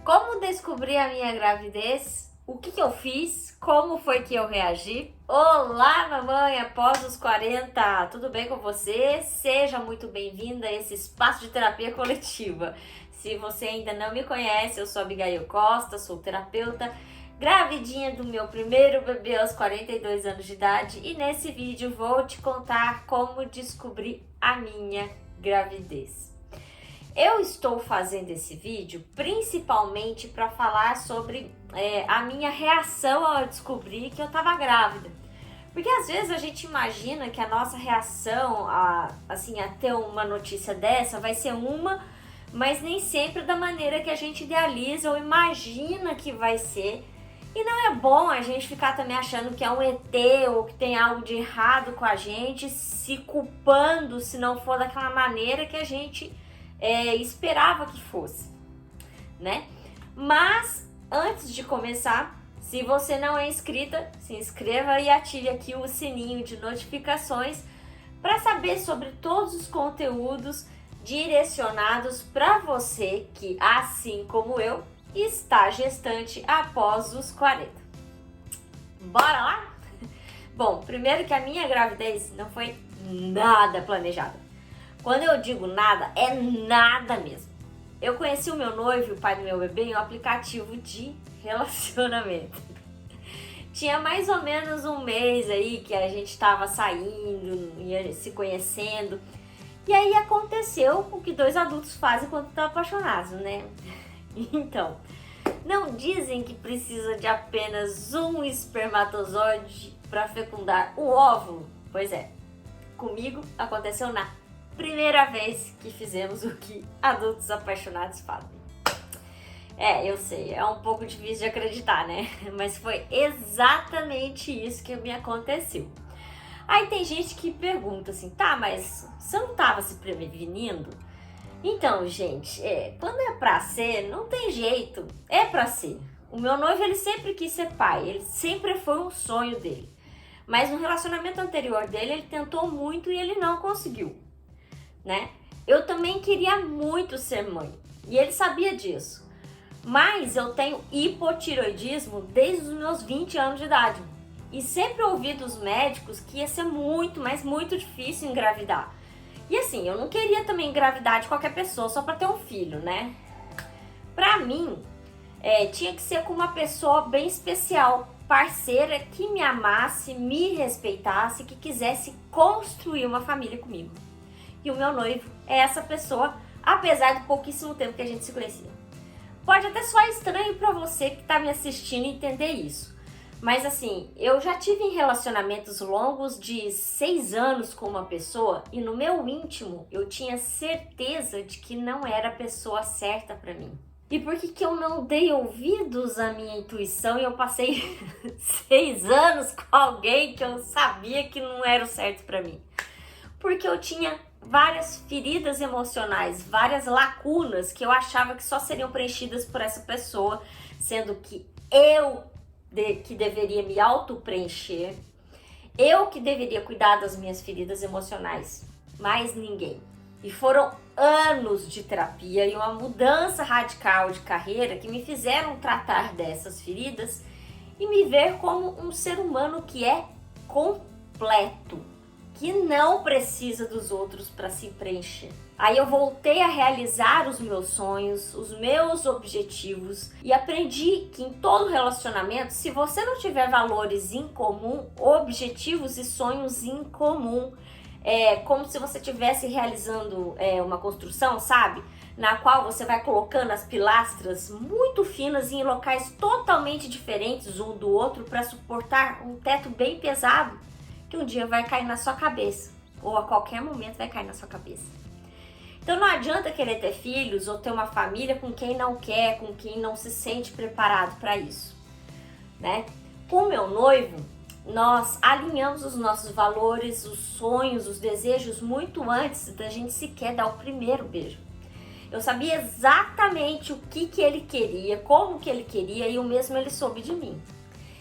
Como descobri a minha gravidez? O que eu fiz? Como foi que eu reagi? Olá, mamãe, após os 40, tudo bem com você? Seja muito bem-vinda a esse espaço de terapia coletiva. Se você ainda não me conhece, eu sou Abigail Costa, sou terapeuta, gravidinha do meu primeiro bebê aos 42 anos de idade, e nesse vídeo vou te contar como descobrir a minha gravidez. Eu estou fazendo esse vídeo principalmente para falar sobre a minha reação ao descobrir que eu estava grávida. Porque às vezes a gente imagina que a nossa reação a ter uma notícia dessa vai ser uma, mas nem sempre da maneira que a gente idealiza ou imagina que vai ser. E não é bom a gente ficar também achando que é um ET ou que tem algo de errado com a gente, se culpando se não for daquela maneira que a gente esperava que fosse, né? Mas antes de começar, se você não é inscrita, se inscreva e ative aqui o sininho de notificações para saber sobre todos os conteúdos direcionados para você que, assim como eu, está gestante após os 40. Bora lá? Bom, primeiro que a minha gravidez não foi nada planejada. Quando eu digo nada, é nada mesmo. Eu conheci o meu noivo e o pai do meu bebê em um aplicativo de relacionamento. Tinha mais ou menos um mês aí que a gente estava saindo, ia se conhecendo. E aí aconteceu o que dois adultos fazem quando estão apaixonados, né? Então, não dizem que precisa de apenas um espermatozoide para fecundar o óvulo? Pois é, comigo aconteceu na primeira vez que fizemos o que adultos apaixonados fazem. Eu sei, é um pouco difícil de acreditar, né? Mas foi exatamente isso que me aconteceu. Aí tem gente que pergunta assim, tá, mas você não estava se prevenindo? Então, gente, quando é pra ser, não tem jeito, é pra ser. O meu noivo, ele sempre quis ser pai, ele sempre foi um sonho dele. Mas no relacionamento anterior dele, ele tentou muito e ele não conseguiu, né? Eu também queria muito ser mãe e ele sabia disso. Mas eu tenho hipotiroidismo desde os meus 20 anos de idade. E sempre ouvi dos médicos que ia ser muito, mas muito difícil engravidar. E assim, eu não queria também engravidar de qualquer pessoa só para ter um filho, né? Pra mim, tinha que ser com uma pessoa bem especial, parceira, que me amasse, me respeitasse, que quisesse construir uma família comigo. E o meu noivo é essa pessoa, apesar do pouquíssimo tempo que a gente se conhecia. Pode até soar estranho pra você que tá me assistindo entender isso. Mas assim, eu já tive em relacionamentos longos de 6 anos com uma pessoa e no meu íntimo eu tinha certeza de que não era a pessoa certa pra mim. E por que eu não dei ouvidos à minha intuição e eu passei 6 anos com alguém que eu sabia que não era o certo pra mim? Porque eu tinha várias feridas emocionais, várias lacunas que eu achava que só seriam preenchidas por essa pessoa, sendo que que deveria me auto-preencher, eu que deveria cuidar das minhas feridas emocionais, mais ninguém. E foram anos de terapia e uma mudança radical de carreira que me fizeram tratar dessas feridas e me ver como um ser humano que é completo, que não precisa dos outros para se preencher. Aí eu voltei a realizar os meus sonhos, os meus objetivos e aprendi que em todo relacionamento, se você não tiver valores em comum, objetivos e sonhos em comum, é como se você estivesse realizando uma construção, sabe? Na qual você vai colocando as pilastras muito finas em locais totalmente diferentes um do outro para suportar um teto bem pesado que um dia vai cair na sua cabeça, ou a qualquer momento vai cair na sua cabeça. Então não adianta querer ter filhos ou ter uma família com quem não quer, com quem não se sente preparado para isso, né? Com o meu noivo, nós alinhamos os nossos valores, os sonhos, os desejos muito antes da gente sequer dar o primeiro beijo. Eu sabia exatamente o que ele queria, como que ele queria e o mesmo ele soube de mim.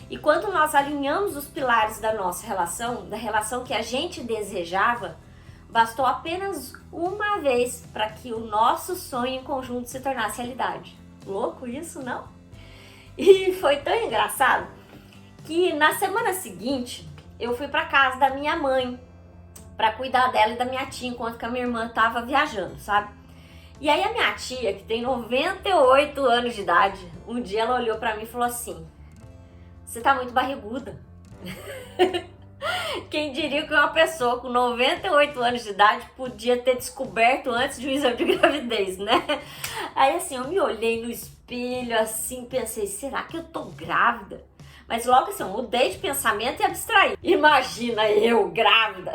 E quando nós alinhamos os pilares da nossa relação, da relação que a gente desejava, bastou apenas uma vez para que o nosso sonho em conjunto se tornasse realidade. Louco isso, não? E foi tão engraçado que na semana seguinte eu fui pra casa da minha mãe pra cuidar dela e da minha tia enquanto que a minha irmã tava viajando, sabe? E aí a minha tia, que tem 98 anos de idade, um dia ela olhou pra mim e falou assim: você tá muito barriguda. Quem diria que uma pessoa com 98 anos de idade podia ter descoberto antes de um exame de gravidez, né? Aí assim, eu me olhei no espelho assim, pensei, será que eu tô grávida? Mas logo assim, eu mudei de pensamento e abstraí. Imagina eu grávida.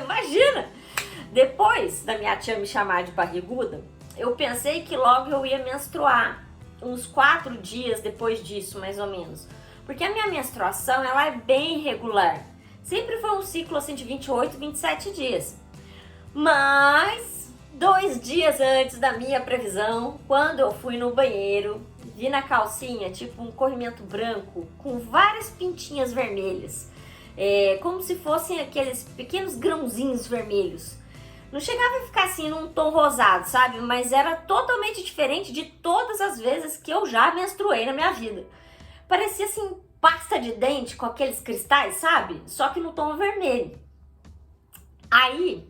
Imagina! Depois da minha tia me chamar de barriguda, eu pensei que logo eu ia menstruar. Uns 4 dias depois disso, mais ou menos. Porque a minha menstruação, ela é bem regular. Sempre foi um ciclo assim de 28, 27 dias. Mas 2 dias antes da minha previsão, quando eu fui no banheiro, vi na calcinha tipo um corrimento branco com várias pintinhas vermelhas. Como se fossem aqueles pequenos grãozinhos vermelhos. Não chegava a ficar assim num tom rosado, sabe? Mas era totalmente diferente de todas as vezes que eu já menstruei na minha vida. Parecia assim pasta de dente com aqueles cristais, sabe? Só que no tom vermelho. Aí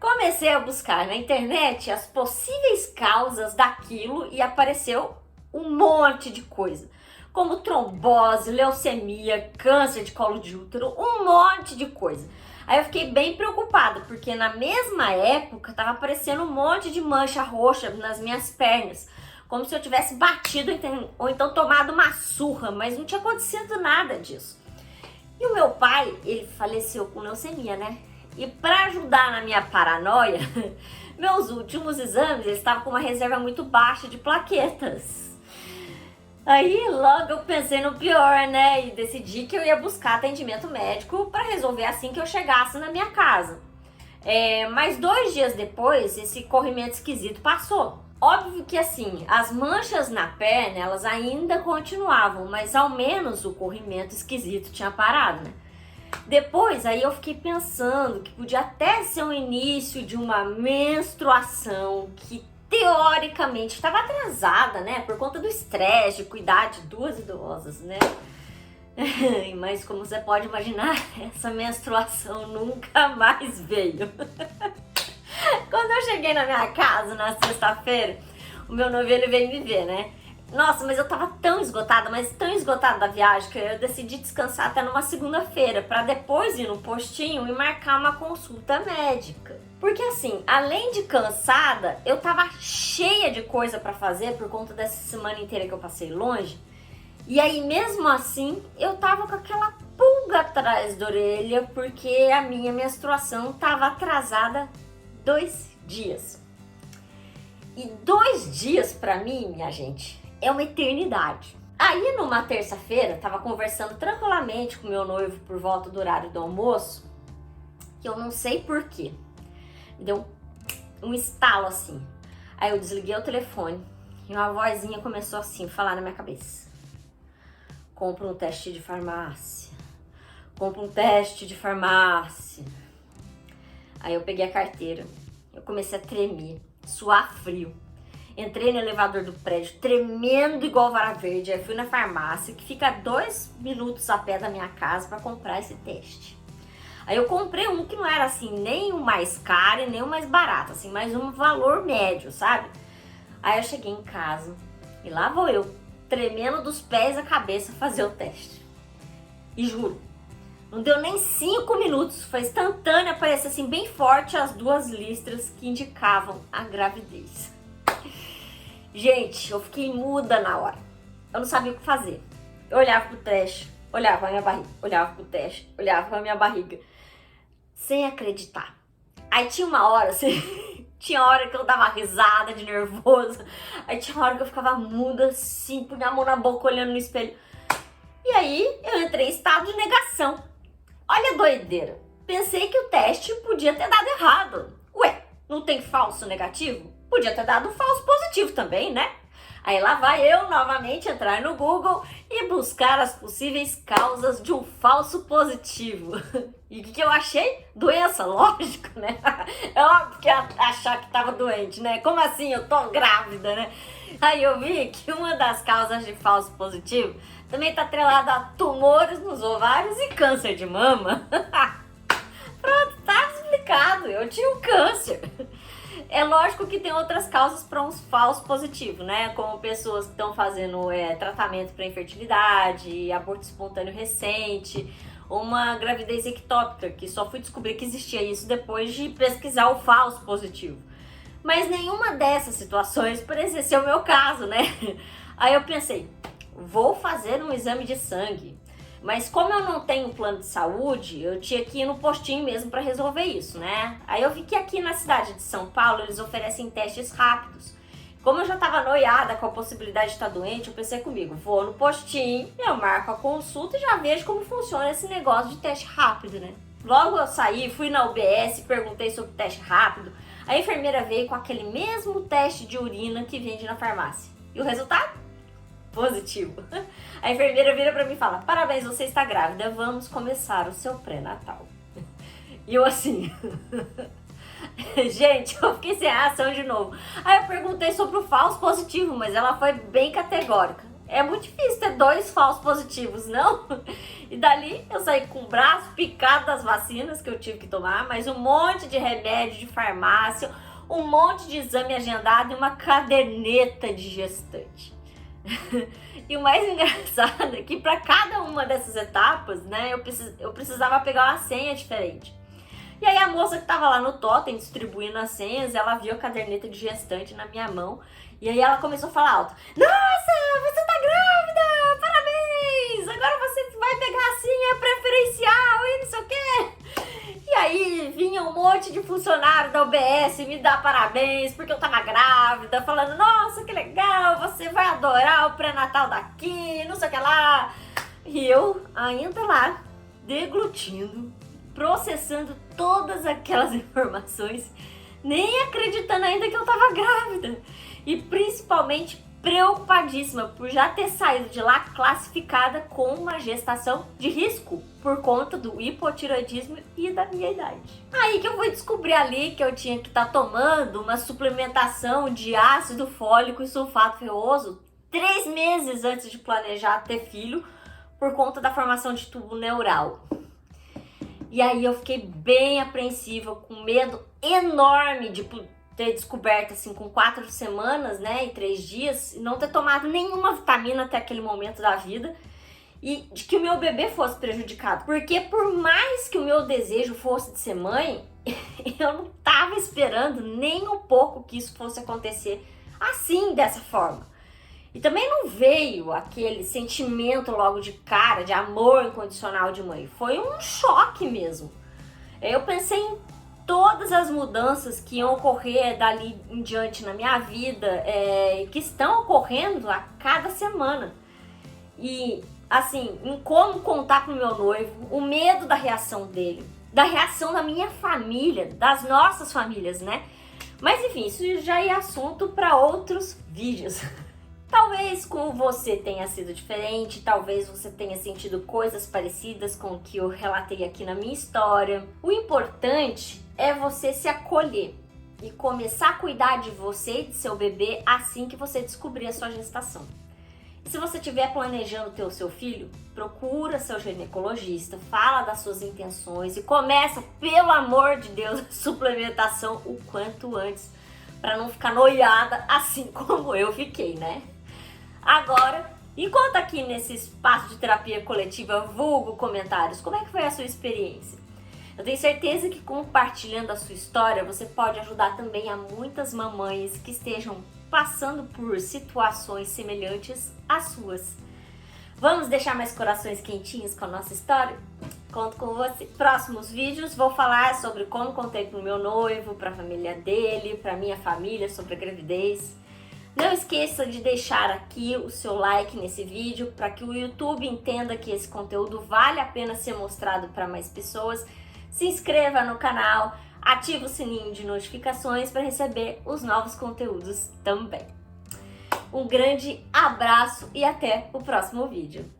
comecei a buscar na internet as possíveis causas daquilo e apareceu um monte de coisa. Como trombose, leucemia, câncer de colo de útero, um monte de coisa. Aí eu fiquei bem preocupada, porque na mesma época tava aparecendo um monte de mancha roxa nas minhas pernas. Como se eu tivesse batido ou então tomado uma surra, mas não tinha acontecido nada disso. E o meu pai, ele faleceu com leucemia, né? E para ajudar na minha paranoia, meus últimos exames, eles estavam com uma reserva muito baixa de plaquetas. Aí logo eu pensei no pior, né? E decidi que eu ia buscar atendimento médico para resolver assim que eu chegasse na minha casa. Mas 2 dias depois, esse corrimento esquisito passou. Óbvio que assim, as manchas na perna, elas ainda continuavam, mas ao menos o corrimento esquisito tinha parado, né? Depois, aí eu fiquei pensando que podia até ser um início de uma menstruação que teoricamente estava atrasada, né? Por conta do estresse de cuidar de 2 idosas, né? Mas como você pode imaginar, essa menstruação nunca mais veio. Quando eu cheguei na minha casa na sexta-feira, o meu noivo ele veio me ver, né? Nossa, mas eu tava tão esgotada, mas tão esgotada da viagem que eu decidi descansar até numa segunda-feira pra depois ir no postinho e marcar uma consulta médica. Porque assim, além de cansada, eu tava cheia de coisa pra fazer por conta dessa semana inteira que eu passei longe. E aí mesmo assim, eu tava com aquela pulga atrás da orelha porque a minha menstruação tava atrasada 2 dias. E 2 dias pra mim, minha gente, é uma eternidade. Aí numa terça-feira, tava conversando tranquilamente com meu noivo por volta do horário do almoço, que eu não sei porquê. Me deu um estalo assim. Aí eu desliguei o telefone e uma vozinha começou assim, a falar na minha cabeça: compra um teste de farmácia. Compra um teste de farmácia. Aí eu peguei a carteira, eu comecei a tremer, suar frio. Entrei no elevador do prédio, tremendo igual vara verde. Aí fui na farmácia, que fica a 2 minutos a pé da minha casa, para comprar esse teste. Aí eu comprei um que não era assim, nem o mais caro e nem o mais barato, assim, mas um valor médio, sabe? Aí eu cheguei em casa e lá vou eu, tremendo dos pés à cabeça, fazer o teste. E juro, não deu nem 5 minutos, foi instantâneo, apareceu assim bem forte as 2 listras que indicavam a gravidez. Gente, eu fiquei muda na hora. Eu não sabia o que fazer. Eu olhava pro teste, olhava pra minha barriga, olhava pro teste, olhava pra minha barriga, sem acreditar. Aí tinha uma hora, assim, tinha hora que eu dava risada de nervoso, aí tinha hora que eu ficava muda, assim, punha a mão na boca olhando no espelho. E aí eu entrei em estado de negação. Olha a doideira. Pensei que o teste podia ter dado errado. Ué, não tem falso negativo? Podia ter dado falso positivo também, né? Aí lá vai eu novamente entrar no Google e fui buscar as possíveis causas de um falso positivo. E o que eu achei? Doença, lógico, né? É óbvio que ia achar que tava doente, né? Como assim? Eu tô grávida, né? Aí eu vi que uma das causas de falso positivo também tá atrelada a tumores nos ovários e câncer de mama. Pronto, tá explicado. Eu tinha um câncer. É lógico que tem outras causas para uns falsos positivos, né? Como pessoas que estão fazendo tratamento para infertilidade, aborto espontâneo recente, uma gravidez ectópica, que só fui descobrir que existia isso depois de pesquisar o falso positivo. Mas nenhuma dessas situações parecia ser o meu caso, né? Aí eu pensei, vou fazer um exame de sangue. Mas como eu não tenho plano de saúde, eu tinha que ir no postinho mesmo para resolver isso, né? Aí eu vi que aqui na cidade de São Paulo eles oferecem testes rápidos. Como eu já estava noiada com a possibilidade de estar doente, eu pensei comigo, vou no postinho, eu marco a consulta e já vejo como funciona esse negócio de teste rápido, né? Logo eu saí, fui na UBS, perguntei sobre teste rápido. A enfermeira veio com aquele mesmo teste de urina que vende na farmácia. E o resultado? Positivo. A enfermeira vira pra mim e fala, parabéns, você está grávida, vamos começar o seu pré-natal. E eu assim... Gente, eu fiquei sem reação de novo. Aí eu perguntei sobre o falso positivo, mas ela foi bem categórica. É muito difícil ter 2 falsos positivos, não? E dali eu saí com o braço picado das vacinas que eu tive que tomar, mas um monte de remédio de farmácia, um monte de exame agendado e uma caderneta de gestante. E o mais engraçado é que para cada uma dessas etapas, né, eu precisava pegar uma senha diferente. E aí a moça que tava lá no totem distribuindo as senhas, ela viu a caderneta de gestante na minha mão. E aí ela começou a falar alto, nossa, você tá grávida, parabéns, agora você vai pegar a senha preferencial e não sei o quê. E aí vinha um monte de funcionário da UBS me dar parabéns porque eu tava grávida, falando, nossa, que legal, você vai adorar o pré-natal daqui, não sei o que lá. E eu ainda lá, deglutindo, processando todas aquelas informações, nem acreditando ainda que eu tava grávida. E principalmente preocupadíssima por já ter saído de lá classificada com uma gestação de risco por conta do hipotireoidismo e da minha idade. Aí que eu fui descobrir ali que eu tinha que estar tomando uma suplementação de ácido fólico e sulfato ferroso 3 meses antes de planejar ter filho por conta da formação de tubo neural. E aí eu fiquei bem apreensiva, com medo enorme de ter descoberto assim com 4 semanas, né, e 3 dias, e não ter tomado nenhuma vitamina até aquele momento da vida, e de que o meu bebê fosse prejudicado. Porque por mais que o meu desejo fosse de ser mãe, eu não estava esperando nem um pouco que isso fosse acontecer assim, dessa forma. E também não veio aquele sentimento logo de cara, de amor incondicional de mãe. Foi um choque mesmo. Eu pensei em todas as mudanças que iam ocorrer dali em diante na minha vida, que estão ocorrendo a cada semana. E, assim, em como contar pro meu noivo, o medo da reação dele, da reação da minha família, das nossas famílias, né? Mas, enfim, isso já é assunto para outros vídeos. Talvez com você tenha sido diferente, talvez você tenha sentido coisas parecidas com o que eu relatei aqui na minha história. O importante é você se acolher e começar a cuidar de você e de seu bebê assim que você descobrir a sua gestação. E se você estiver planejando ter o seu filho, procura seu ginecologista, fala das suas intenções e começa, pelo amor de Deus, a suplementação o quanto antes, para não ficar noiada assim como eu fiquei, né? Agora, enquanto aqui nesse espaço de terapia coletiva vulgo comentários, como é que foi a sua experiência? Eu tenho certeza que compartilhando a sua história, você pode ajudar também a muitas mamães que estejam passando por situações semelhantes às suas. Vamos deixar mais corações quentinhos com a nossa história? Conto com você. Próximos vídeos vou falar sobre como contei pro meu noivo, pra família dele, pra minha família, sobre a gravidez. Não esqueça de deixar aqui o seu like nesse vídeo para que o YouTube entenda que esse conteúdo vale a pena ser mostrado para mais pessoas. Se inscreva no canal, ative o sininho de notificações para receber os novos conteúdos também. Um grande abraço e até o próximo vídeo.